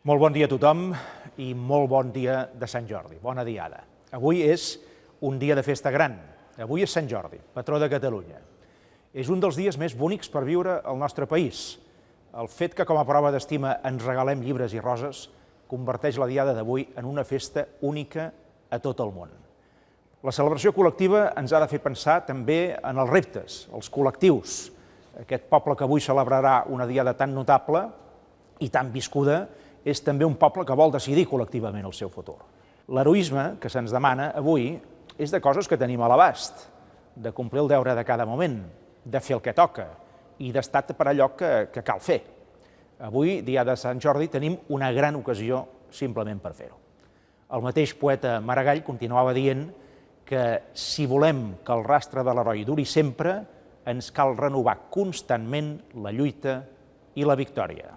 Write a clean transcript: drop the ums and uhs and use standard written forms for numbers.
Molt bon dia a tothom i molt bon dia de Sant Jordi. Bona diada. Avui és un dia de festa gran. Avui és Sant Jordi, patró de Catalunya. És un dels dies més bonics per viure al nostre país. El fet que com a prova d'estima ens regalem llibres i roses converteix la diada d'avui en una festa única a tot el món. La celebració col·lectiva ens ha de fer pensar també en els reptes, els col·lectius. Aquest poble que avui celebrarà una diada tan notable i tan viscuda és també un poble que vol decidir col·lectivament el seu futur. L'heroisme que se'ns demana avui és de coses que tenim a l'abast, de complir el deure de cada moment, de fer el que toca i d'estar per allò que cal fer. Avui, dia de Sant Jordi, tenim una gran ocasió simplement per fer-ho. El mateix poeta Maragall continuava dient que si volem que el rastre de l'heroi duri sempre, ens cal renovar constantment la lluita i la victòria.